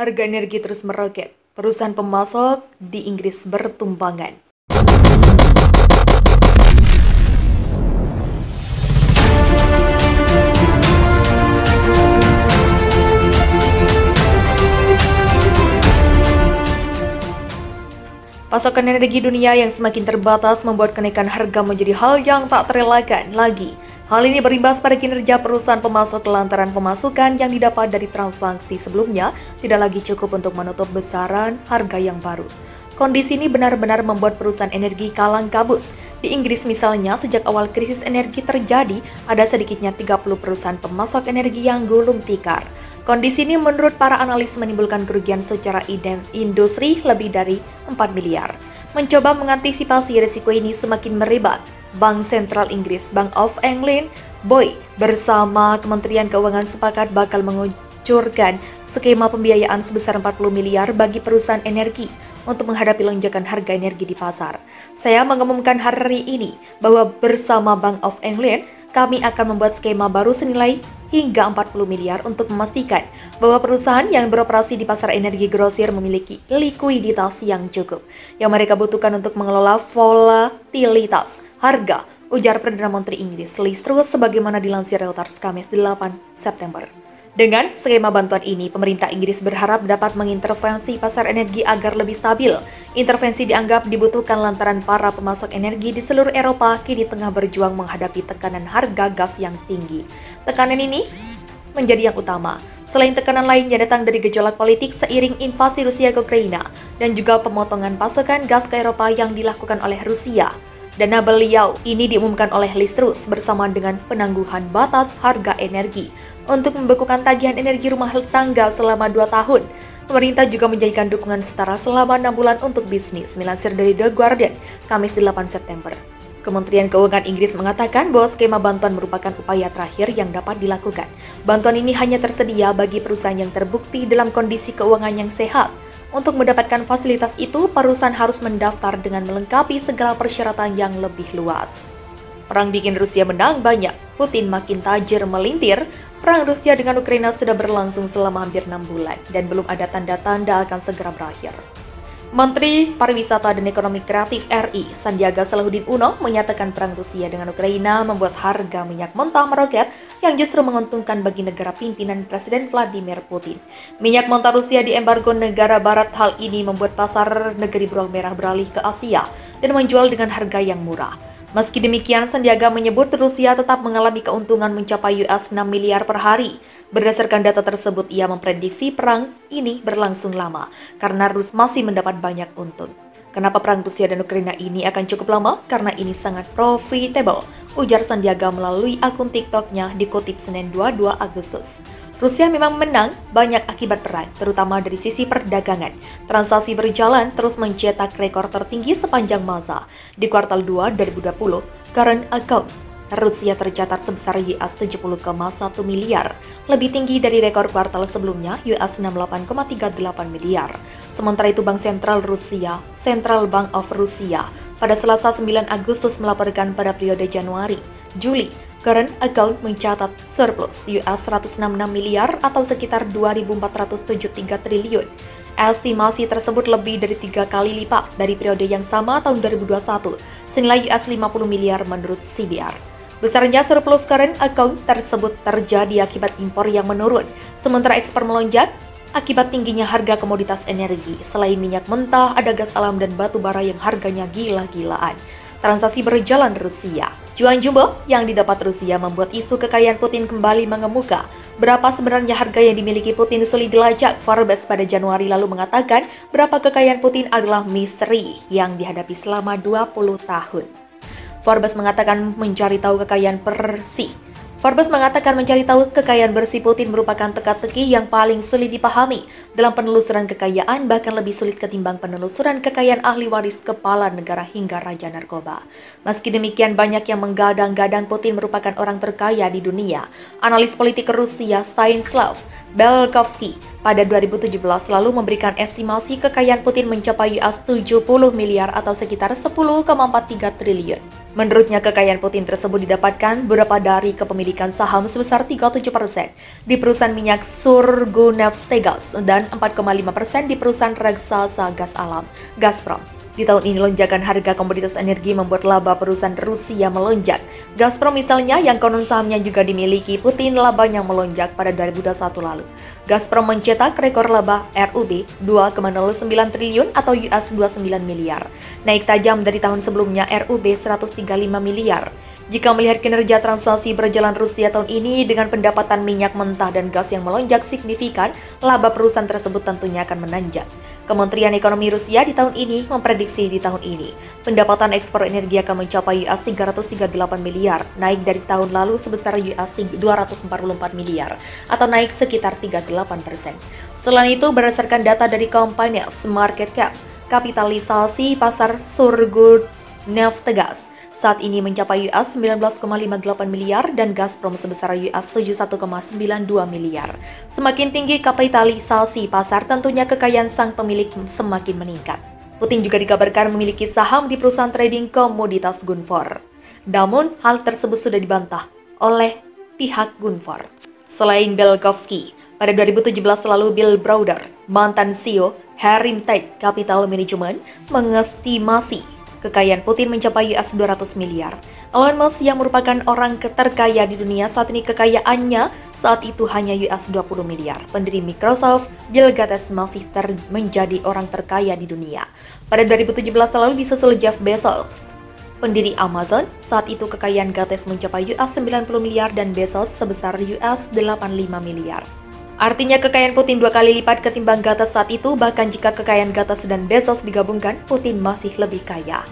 Harga energi terus meroket. Perusahaan pemasok di Inggris bertumbangan. Pasokan energi dunia yang semakin terbatas membuat kenaikan harga menjadi hal yang tak terelakkan lagi. Hal ini berimbas pada kinerja perusahaan pemasok lantaran pemasukan yang didapat dari transaksi sebelumnya tidak lagi cukup untuk menutup besaran harga yang baru. Kondisi ini benar-benar membuat perusahaan energi kalang kabut. Di Inggris misalnya, sejak awal krisis energi terjadi, ada sedikitnya 30 perusahaan pemasok energi yang gulung tikar. Kondisi ini menurut para analis menimbulkan kerugian secara industri lebih dari 4 miliar. Mencoba mengantisipasi risiko ini semakin merebak, Bank Sentral Inggris, Bank of England, BOE, bersama Kementerian Keuangan sepakat bakal mengucurkan skema pembiayaan sebesar 40 miliar bagi perusahaan energi untuk menghadapi lonjakan harga energi di pasar. Saya mengumumkan hari ini bahwa bersama Bank of England, kami akan membuat skema baru senilai hingga 40 miliar untuk memastikan bahwa perusahaan yang beroperasi di pasar energi grosir memiliki likuiditas yang cukup yang mereka butuhkan untuk mengelola volatilitas harga, ujar Perdana Menteri Inggris Liz Truss sebagaimana dilansir Reuters Kamis 8 September. Dengan skema bantuan ini, pemerintah Inggris berharap dapat mengintervensi pasar energi agar lebih stabil. Intervensi dianggap dibutuhkan lantaran para pemasok energi di seluruh Eropa kini tengah berjuang menghadapi tekanan harga gas yang tinggi. Tekanan ini menjadi yang utama. Selain tekanan lainnya datang dari gejolak politik seiring invasi Rusia ke Ukraina dan juga pemotongan pasokan gas ke Eropa yang dilakukan oleh Rusia. Dana beliau ini diumumkan oleh Liz Truss bersama dengan penangguhan batas harga energi untuk membekukan tagihan energi rumah tangga selama 2 tahun. Pemerintah juga menjadikan dukungan setara selama 6 bulan untuk bisnis, melansir dari The Guardian, Kamis 8 September. Kementerian Keuangan Inggris mengatakan bahwa skema bantuan merupakan upaya terakhir yang dapat dilakukan. Bantuan ini hanya tersedia bagi perusahaan yang terbukti dalam kondisi keuangan yang sehat. Untuk mendapatkan fasilitas itu, perusahaan harus mendaftar dengan melengkapi segala persyaratan yang lebih luas. Perang bikin Rusia menang banyak, Putin makin tajir melintir. Perang Rusia dengan Ukraina sudah berlangsung selama hampir 6 bulan dan belum ada tanda-tanda akan segera berakhir. Menteri Pariwisata dan Ekonomi Kreatif RI, Sandiaga Salahuddin Uno, menyatakan perang Rusia dengan Ukraina membuat harga minyak mentah meroket yang justru menguntungkan bagi negara pimpinan Presiden Vladimir Putin. Minyak mentah Rusia diembargo negara barat, hal ini membuat pasar negeri beruang merah beralih ke Asia dan menjual dengan harga yang murah. Meski demikian, Sandiaga menyebut Rusia tetap mengalami keuntungan mencapai US 6 miliar per hari. Berdasarkan data tersebut, ia memprediksi perang ini berlangsung lama karena Rusia masih mendapat banyak untung. Kenapa perang Rusia dan Ukraina ini akan cukup lama? Karena ini sangat profitable, ujar Sandiaga melalui akun TikTok-nya dikutip Senin 22 Agustus. Rusia memang menang banyak akibat perang, terutama dari sisi perdagangan. Transaksi berjalan terus mencetak rekor tertinggi sepanjang masa. Di kuartal 2 2020, current account Rusia tercatat sebesar US 70,1 miliar, lebih tinggi dari rekor kuartal sebelumnya US 68,38 miliar. Sementara itu, Bank Sentral Rusia, Central Bank of Russia, pada Selasa 9 Agustus melaporkan pada periode Januari-Juli, current account mencatat surplus US 166 miliar atau sekitar 2.473 triliun. Estimasi tersebut lebih dari 3 kali lipat dari periode yang sama tahun 2021, senilai US 50 miliar menurut CBR. Besarnya surplus current account tersebut terjadi akibat impor yang menurun, sementara ekspor melonjak akibat tingginya harga komoditas energi. Selain minyak mentah, ada gas alam dan batu bara yang harganya gila-gilaan. Transaksi berjalan Rusia. Cuan jumbo yang didapat Rusia membuat isu kekayaan Putin kembali mengemuka. Berapa sebenarnya harga yang dimiliki Putin sulit dilacak. Forbes pada Januari lalu mengatakan berapa kekayaan Putin adalah misteri yang dihadapi selama 20 tahun. Forbes mengatakan mencari tahu kekayaan bersih Putin merupakan teka-teki yang paling sulit dipahami dalam penelusuran kekayaan, bahkan lebih sulit ketimbang penelusuran kekayaan ahli waris kepala negara hingga raja narkoba. Meski demikian, banyak yang menggadang-gadang Putin merupakan orang terkaya di dunia. Analis politik Rusia Stanislav Belkovsky pada 2017 lalu memberikan estimasi kekayaan Putin mencapai US 70 miliar atau sekitar 10,43 triliun. Menurutnya, kekayaan Putin tersebut didapatkan beberapa dari kepemilikan saham sebesar 37% di perusahaan minyak Surgunevstegas dan 4,5% di perusahaan raksasa gas alam, Gazprom. Di tahun ini, lonjakan harga komoditas energi membuat laba perusahaan Rusia melonjak. Gazprom misalnya, yang konon sahamnya juga dimiliki Putin, labanya melonjak pada 2021 lalu. Gazprom mencetak rekor laba RUB 2,09 triliun atau US 29 miliar. Naik tajam dari tahun sebelumnya RUB 135 miliar. Jika melihat kinerja transaksi berjalan Rusia tahun ini dengan pendapatan minyak mentah dan gas yang melonjak signifikan, laba perusahaan tersebut tentunya akan menanjak. Kementerian Ekonomi Rusia di tahun ini memprediksi di tahun ini pendapatan ekspor energi akan mencapai US 338 miliar, naik dari tahun lalu sebesar US 244 miliar atau naik sekitar 38%. Selain itu, berdasarkan data dari Coinbase Market Cap, kapitalisasi pasar Surgunevstegas saat ini mencapai US 19,58 miliar dan Gazprom sebesar US 71,92 miliar. Semakin tinggi kapitalisasi pasar, tentunya kekayaan sang pemilik semakin meningkat. Putin juga dikabarkan memiliki saham di perusahaan trading komoditas Gunvor. Namun, hal tersebut sudah dibantah oleh pihak Gunvor. Selain Belkovsky, pada 2017 lalu Bill Browder, mantan CEO Herimtech Capital Management, mengestimasi kekayaan Putin mencapai US 200 miliar. Elon Musk yang merupakan orang terkaya di dunia saat ini, kekayaannya saat itu hanya US 20 miliar. Pendiri Microsoft, Bill Gates masih menjadi orang terkaya di dunia. Pada 2017 lalu disusul Jeff Bezos, pendiri Amazon. Saat itu kekayaan Gates mencapai US 90 miliar dan Bezos sebesar US 85 miliar. Artinya kekayaan Putin 2 kali lipat ketimbang Gates saat itu, bahkan jika kekayaan Gates dan Bezos digabungkan, Putin masih lebih kaya.